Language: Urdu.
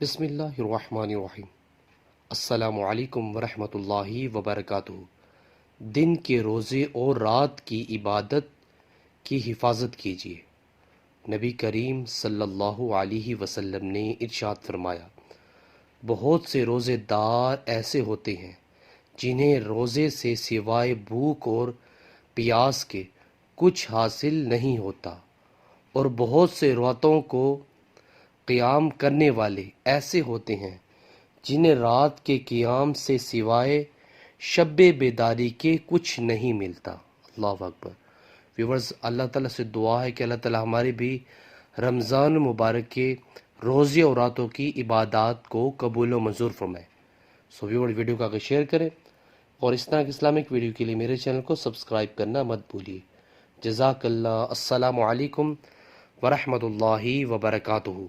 بسم اللہ الرحمن الرحیم۔ السلام علیکم ورحمۃ اللہ وبرکاتہ۔ دن کے روزے اور رات کی عبادت کی حفاظت کیجیے۔ نبی کریم صلی اللہ علیہ وسلم نے ارشاد فرمایا، بہت سے روزے دار ایسے ہوتے ہیں جنہیں روزے سے سوائے بھوک اور پیاس کے کچھ حاصل نہیں ہوتا، اور بہت سے راتوں کو قیام کرنے والے ایسے ہوتے ہیں جنہیں رات کے قیام سے سوائے شب بیداری کے کچھ نہیں ملتا۔ اللہ اکبر۔ ویورز، اللہ تعالیٰ سے دعا ہے کہ اللہ تعالیٰ ہمارے بھی رمضان مبارک کے روزے اور راتوں کی عبادات کو قبول و منظور فرمائے۔ ویور، ویڈیو کو آگے شیئر کریں اور اس طرح کی اسلامک ویڈیو کے لیے میرے چینل کو سبسکرائب کرنا مت بھولیے۔ جزاک اللہ۔ السلام علیکم ورحمۃ اللہ وبرکاتہ۔